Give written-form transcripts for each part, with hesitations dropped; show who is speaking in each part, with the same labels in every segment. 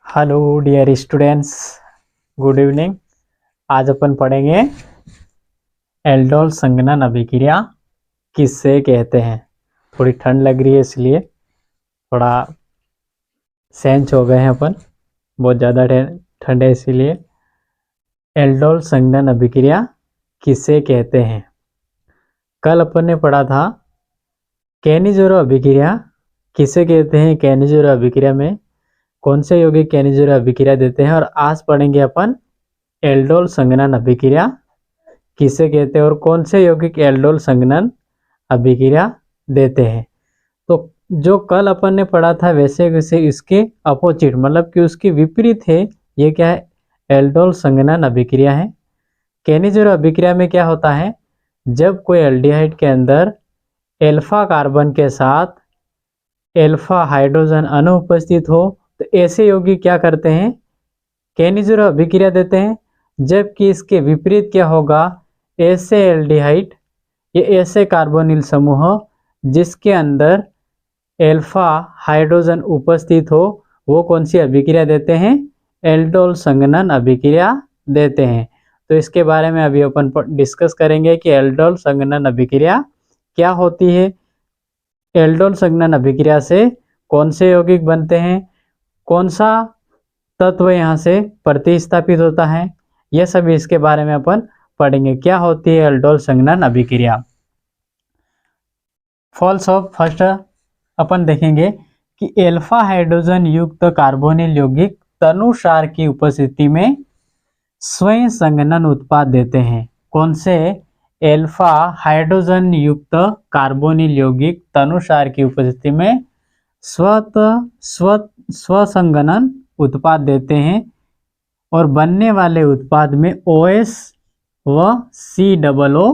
Speaker 1: Hello dear students, good evening. आज अपन पढ़ेंगे एल्डोल संघनन अभिक्रिया किससे कहते हैं। थोड़ी ठंड लग रही है इसलिए थोड़ा सेंच हो गए हैं अपन, बहुत ज़्यादा ठंड है इसीलिए। एल्डोल संघनन अभिक्रिया किससे कहते हैं। कल अपन ने पढ़ा था कैनिज़ेरो अभिक्रिया किसे कहते हैं। कैनिज़ेरो अभिक्रिया में कौन से यौगिक कैनिज़ेरो अभिक्रिया देते हैं, और आज पढ़ेंगे अपन एल्डोल संघनन अभिक्रिया किसे कहते हैं और कौन से यौगिक एल्डोल संघनन अभिक्रिया देते हैं। तो जो कल अपन ने पढ़ा था वैसे वैसे इसके अपोजिट, मतलब कि उसके विपरीत है। ये क्या है? एल्डोल संघनन अभिक्रिया है। कैनिज़ेरो अभिक्रिया में क्या होता है, जब कोई एल्डिहाइड के अंदर एल्फा कार्बन के साथ एल्फा हाइड्रोजन अनुपस्थित हो तो ऐसे यौगिक क्या करते हैं, कैनिज़ेरो अभिक्रिया देते हैं। जबकि इसके विपरीत क्या होगा, ऐसे एल्डिहाइड, ये ऐसे कार्बोनिल समूह जिसके अंदर एल्फा हाइड्रोजन उपस्थित हो, वो कौन सी अभिक्रिया देते हैं, एल्डोल संघनन अभिक्रिया देते हैं। तो इसके बारे में अभी अपन डिस्कस करेंगे कि एल्डोल संघनन अभिक्रिया क्या होती है, एल्डोल संघनन अभिक्रिया से कौन से यौगिक बनते हैं, कौन सा तत्व यहाँ से प्रतिस्थापित होता है, यह सभी इसके बारे में अपन पढ़ेंगे। क्या होती है एल्डोल संघनन अभिक्रिया। फॉल्स ऑफ फर्स्ट अपन देखेंगे कि एल्फा हाइड्रोजन युक्त कार्बोनिल यौगिक तनुसार की उपस्थिति में स्वयं संघनन उत्पाद देते हैं। कौन से? एल्फा हाइड्रोजन युक्त कार्बोनिल यौगिक तनुसार की उपस्थिति में स्वसंघनन उत्पाद देते हैं और बनने वाले उत्पाद में OS व COO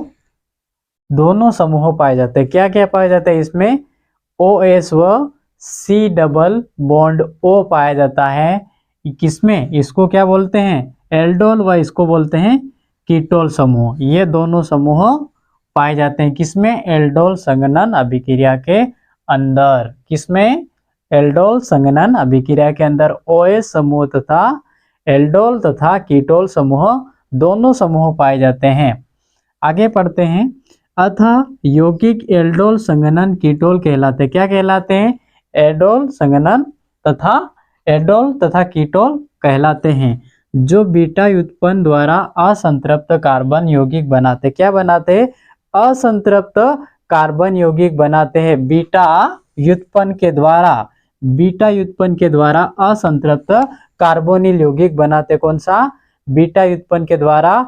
Speaker 1: दोनों समूह पाए जाते हैं। क्या क्या पाए जाते हैं इसमें? OS व C डबल बॉन्ड O पाया जाता है। किसमें? इसको क्या बोलते हैं, एल्डोल, व इसको बोलते हैं कीटोल समूह। ये दोनों समूह पाए जाते हैं किसमें, एल्डोल संघनन अभिक्रिया के अंदर। किसमें? एल्डोल संघनन अभिक्रिया के अंदर OS समूह तथा एल्डोल तथा कीटोल समूह दोनों समूह पाए जाते हैं। आगे पढ़ते हैं। अतः यौगिक एल्डोल संघनन कीटोल कहलाते। क्या कहलाते हैं? एल्डोल संघनन तथा कीटोल कहलाते हैं, जो बीटा व्युत्पन्न द्वारा असंतृप्त कार्बन यौगिक बनाते। क्या बनाते? असंतृप्त कार्बन यौगिक बनाते हैं। बीटा व्युत्पन्न के द्वारा असंतृप्त कार्बोनिल यौगिक बनाते। कौन सा? बीटा व्युत्पन्न के द्वारा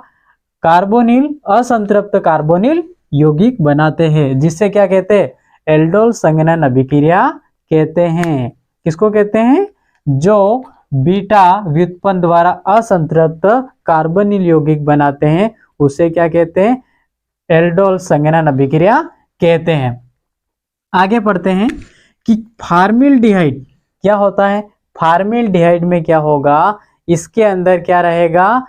Speaker 1: कार्बोनिल, असंतृप्त कार्बोनिल यौगिक बनाते हैं, जिससे क्या कहते हैं, एल्डोल संघनन अभिक्रिया कहते हैं। किसको कहते हैं? जो बीटा व्युत्पन्न द्वारा असंतृप्त कार्बोनिल यौगिक बनाते हैं उसे क्या कहते हैं, एल्डोल संघनन अभिक्रिया कहते हैं। आगे पढ़ते हैं कि फॉर्मल्डिहाइड क्या होता है। फॉर्मल्डिहाइड में क्या होगा, इसके अंदर क्या रहेगा,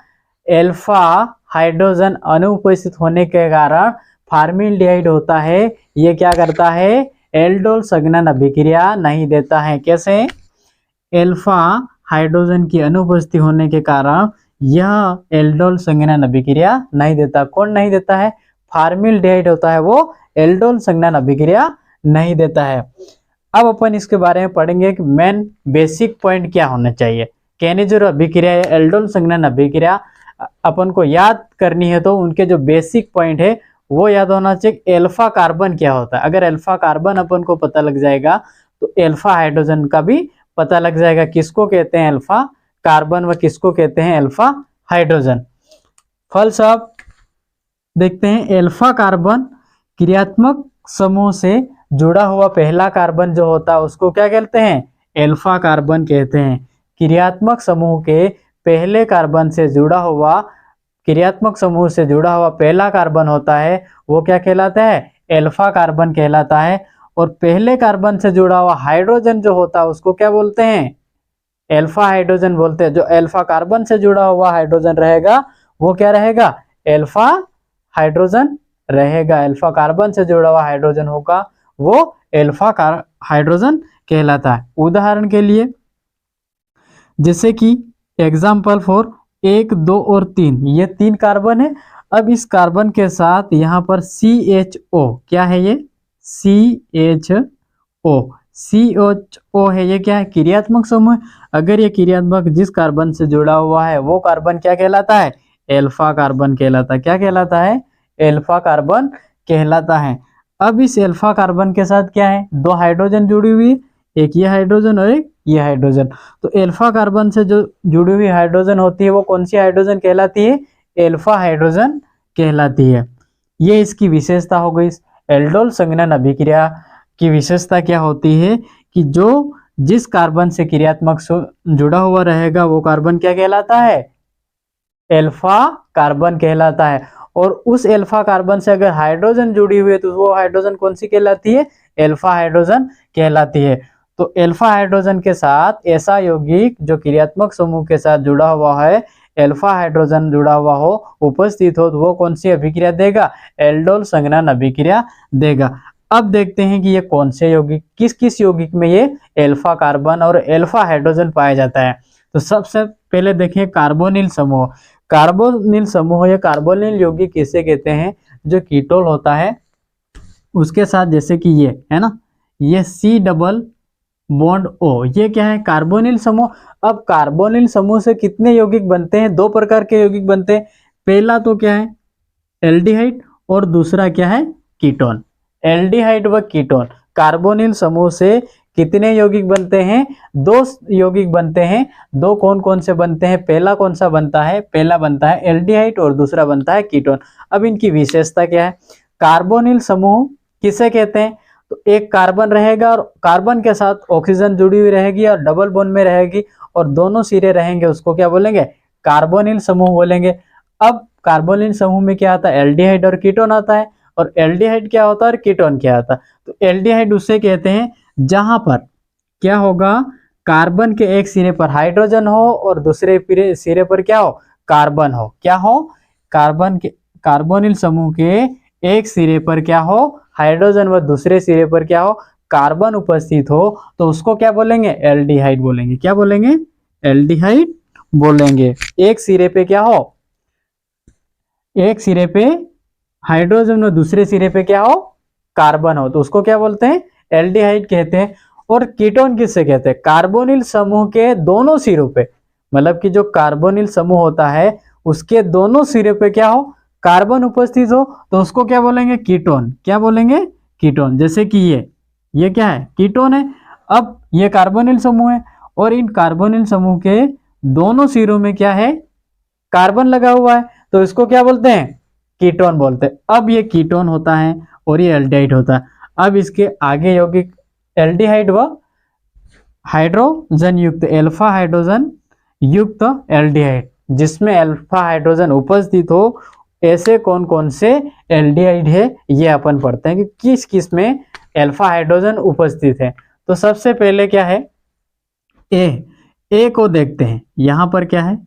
Speaker 1: एल्फा हाइड्रोजन अनुपस्थित होने के कारण फॉर्मल्डिहाइड होता है। ये क्या करता है, एल्डोल संघनन अभिक्रिया नहीं देता है। कैसे? एल्फा हाइड्रोजन की अनुपस्थिति होने के कारण यह एल्डोल संघनन अभिक्रिया नहीं देता। कौन नहीं देता है? फॉर्मल्डिहाइड होता है, वो एल्डोल संघनन अभिक्रिया नहीं देता है। अब अपन इसके बारे में पढ़ेंगे कि मेन बेसिक पॉइंट क्या होना चाहिए। कैनिज़ेरो अभिक्रिया या एल्डोल संघनन अभिक्रिया अपन को याद करनी है तो उनके जो बेसिक पॉइंट है वो याद होना चाहिए। एल्फा कार्बन क्या होता है, अगर एल्फा कार्बन अपन को पता लग जाएगा तो एल्फा हाइड्रोजन का भी पता लग जाएगा। किसको कहते हैं एल्फा कार्बन व किसको कहते हैं एल्फा हाइड्रोजन। फॉल्स ऑफ देखते हैं। एल्फा कार्बन क्रियात्मक समूह से जुड़ा हुआ पहला कार्बन जो होता है उसको क्या कहते हैं, एल्फा कार्बन कहते हैं। क्रियात्मक समूह के पहले कार्बन से जुड़ा हुआ, क्रियात्मक समूह से जुड़ा हुआ पहला कार्बन होता है वो क्या कहलाता है, एल्फा कार्बन कहलाता है। और पहले कार्बन से जुड़ा हुआ हाइड्रोजन जो होता है उसको क्या बोलते हैं, एल्फा हाइड्रोजन बोलते हैं। जो एल्फा कार्बन से जुड़ा हुआ हाइड्रोजन रहेगा वो क्या रहेगा, एल्फा हाइड्रोजन रहेगा। एल्फा कार्बन से जुड़ा हुआ हाइड्रोजन होगा वो एल्फा हाइड्रोजन कहलाता है। उदाहरण के लिए जैसे कि एग्जाम्पल फॉर 1, 2 और 3, ये 3 कार्बन है। अब इस कार्बन के साथ यहाँ पर CHO, क्या है ये? CHO, CHO है, ये क्या है? क्रियात्मक समूह है। अगर ये क्रियात्मक जिस कार्बन से जुड़ा हुआ है वो कार्बन क्या कहलाता है? एल्फा कार्बन कहलाता है। क्या कहलाता है? एल्फा कार्बन कहलाता है। अब इस एल्फा कार्बन के साथ क्या है? 2 हाइड्रोजन जुड़ी हुई है, एक ये हाइड्रोजन और एक ये हाइड्रोजन। तो एल्फा कार्बन से जो जुड़ी हुई हाइड्रोजन होती है वो कौन सी हाइड्रोजन कहलाती है? एल्फा हाइड्रोजन कहलाती है। ये इसकी विशेषता हो गई। एल्डोल संघनन अभिक्रिया की विशेषता क्या होती है कि जो जिस कार्बन से क्रियात्मक जुड़ा हुआ रहेगा वो कार्बन क्या कहलाता है? एल्फा कार्बन कहलाता है। और उस एल्फा कार्बन से अगर हाइड्रोजन जुड़ी हुई है तो वो हाइड्रोजन कौन सी कहलाती है? एल्फा हाइड्रोजन कहलाती है। तो एल्फा हाइड्रोजन के साथ ऐसा यौगिक जो क्रियात्मक समूह के साथ जुड़ा हुआ है, एल्फा हाइड्रोजन जुड़ा हुआ हो, उपस्थित हो, तो वो कौन सी अभिक्रिया देगा? एल्डोल संघनन अभिक्रिया देगा। अब देखते हैं कि ये कौन से यौगिक, किस किस यौगिक में ये एल्फा कार्बन और एल्फा हाइड्रोजन पाया जाता है। तो सबसे पहले देखें कार्बोनिल समूह। कार्बोनिल समूह या कार्बोनिल यौगिक किसे कहते हैं? जो कीटोन होता है उसके साथ, जैसे कि ये है ना, ये C डबल बॉन्ड O, ये क्या है? कार्बोनिल समूह। अब कार्बोनिल समूह से कितने यौगिक बनते हैं? 2 प्रकार के यौगिक बनते हैं। पहला तो क्या है? एल्डिहाइड, और दूसरा क्या है? कीटोन। एल्डिहाइड व कीटोन। कार्बोनिल समूह से कितने यौगिक बनते हैं? 2 यौगिक बनते हैं। 2 कौन कौन से बनते हैं? पहला कौन सा बनता है? पहला बनता है एल्डिहाइड और दूसरा बनता है कीटोन। अब इनकी विशेषता क्या है? कार्बोनिल समूह किसे कहते हैं? तो एक कार्बन रहेगा और कार्बन के साथ ऑक्सीजन जुड़ी हुई रहेगी और डबल बॉन्ड में रहेगी और दोनों सिरे रहेंगे, उसको क्या बोलेंगे? कार्बोनिल समूह बोलेंगे। अब कार्बोनिल समूह में क्या आता है? एल्डिहाइड और कीटोन आता है। और एल्डिहाइड क्या होता है और कीटोन क्या आता है? तो एल्डिहाइड उसे कहते हैं जहां पर क्या होगा? कार्बन के एक सिरे पर हाइड्रोजन हो और दूसरे सिरे पर क्या हो? कार्बन हो। क्या हो? कार्बोनिल समूह के एक सिरे पर क्या हो? हाइड्रोजन व दूसरे सिरे पर क्या हो? कार्बन उपस्थित हो, तो उसको क्या बोलेंगे? एल्डिहाइड बोलेंगे। क्या बोलेंगे? एल्डिहाइड बोलेंगे। एक सिरे पे क्या हो? एक सिरे पे हाइड्रोजन और दूसरे सिरे पे क्या हो? कार्बन हो, तो उसको क्या बोलते हैं? एल्डिहाइड कहते हैं। और कीटोन किससे कहते हैं? कार्बोनिल समूह के दोनों सिरों पे, मतलब कि जो कार्बोनिल समूह होता है उसके दोनों सिरे पे क्या हो? कार्बन उपस्थित हो, तो उसको क्या बोलेंगे? कीटोन। क्या बोलेंगे? कीटोन। जैसे कि ये क्या है? कीटोन है। अब ये कार्बोनिल समूह है और इन कार्बोनिल समूह के दोनों सिरों में क्या है? कार्बन लगा हुआ है, तो इसको क्या बोलते हैं? कीटोन बोलते हैं। अब ये कीटोन होता है और ये एल्डिहाइड होता है। अब इसके आगे यौगिक एल्डिहाइड व हाइड्रोजन युक्त, एल्फा हाइड्रोजन युक्त एल्डिहाइड, जिसमें अल्फा हाइड्रोजन उपस्थित हो, ऐसे कौन कौन से एल्डिहाइड है ये अपन पढ़ते हैं कि किस किस में अल्फा हाइड्रोजन उपस्थित है। तो सबसे पहले क्या है? ए को देखते हैं। यहां पर क्या है?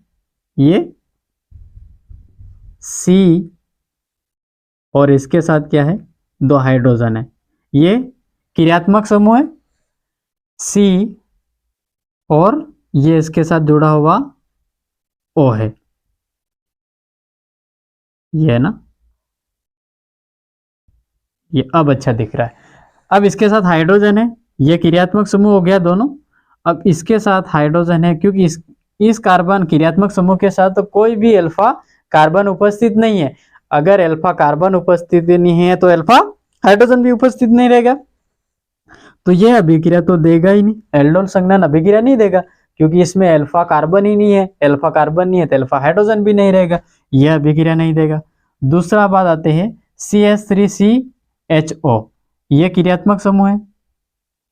Speaker 1: ये C और इसके साथ क्या है? 2 हाइड्रोजन है। ये क्रियात्मक समूह है C और ये इसके साथ जुड़ा हुआ O है, ये है ना, ये अब अच्छा दिख रहा है। अब इसके साथ हाइड्रोजन है, ये क्रियात्मक समूह हो गया दोनों। अब इसके साथ हाइड्रोजन है, क्योंकि इस कार्बन क्रियात्मक समूह के साथ तो कोई भी अल्फा कार्बन उपस्थित नहीं है। अगर अल्फा कार्बन उपस्थित नहीं है तो अल्फा हाइड्रोजन भी उपस्थित नहीं रहेगा, तो यह अभिक्रिया तो देगा ही नहीं, एल्डोल संघनन अभिक्रिया नहीं देगा, क्योंकि इसमें अल्फा कार्बन ही नहीं है। अल्फा कार्बन नहीं है तो अल्फा हाइड्रोजन भी नहीं रहेगा, यह अभिक्रिया नहीं देगा। दूसरा बात आते हैं CH3CHO, ये क्रियात्मक समूह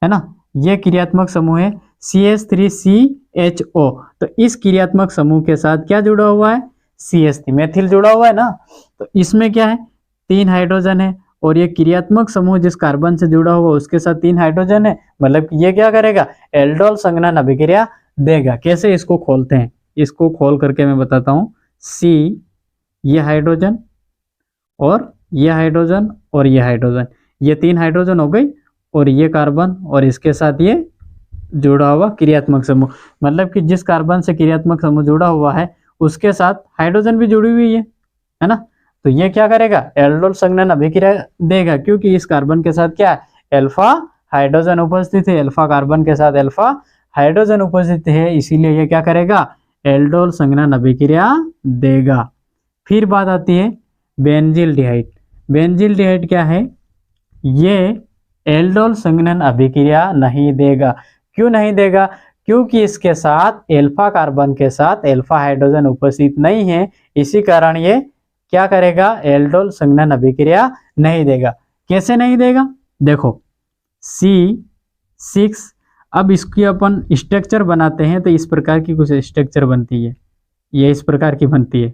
Speaker 1: है ना, ये क्रियात्मक समूह है CH3CHO। तो इस क्रियात्मक समूह के साथ क्या जुड़ा हुआ है? CH3 मेथिल जुड़ा हुआ है ना। तो इसमें क्या है? 3 हाइड्रोजन है और ये क्रियात्मक समूह जिस कार्बन से जुड़ा हुआ उसके साथ 3 हाइड्रोजन है, मतलब ये क्या करेगा? एल्डोल संघनन अभिक्रिया देगा। कैसे? इसको खोलते हैं, इसको खोल करके मैं बताता हूँ। C, ये हाइड्रोजन और ये हाइड्रोजन और ये हाइड्रोजन, ये 3 हाइड्रोजन हो गई और ये कार्बन और इसके साथ ये जुड़ा हुआ क्रियात्मक समूह, मतलब कि जिस कार्बन से क्रियात्मक समूह जुड़ा हुआ है उसके साथ हाइड्रोजन भी जुड़ी हुई है ना। तो ये क्या करेगा, एल्डोल संघनन अभिक्रिया देगा, क्योंकि इस कार्बन के साथ क्या अल्फा हाइड्रोजन उपस्थित है, अल्फा कार्बन के साथ अल्फा हाइड्रोजन उपस्थित है, इसीलिए ये क्या करेगा, एल्डोल संघनन अभिक्रिया देगा। फिर बात आती है बेंजील्डिहाइड। बेंजील्डिहाइड क्या है, ये एल्डोल संघनन अभिक्रिया नहीं देगा। क्यों नहीं देगा, क्योंकि इसके साथ अल्फा कार्बन के साथ अल्फा हाइड्रोजन उपस्थित नहीं है, इसी कारण ये क्या करेगा, एल्डोल संघनन अभिक्रिया नहीं देगा। कैसे नहीं देगा, देखो C6, अब इसकी अपन स्ट्रक्चर बनाते हैं तो इस प्रकार की कुछ स्ट्रक्चर बनती है, ये इस प्रकार की बनती है,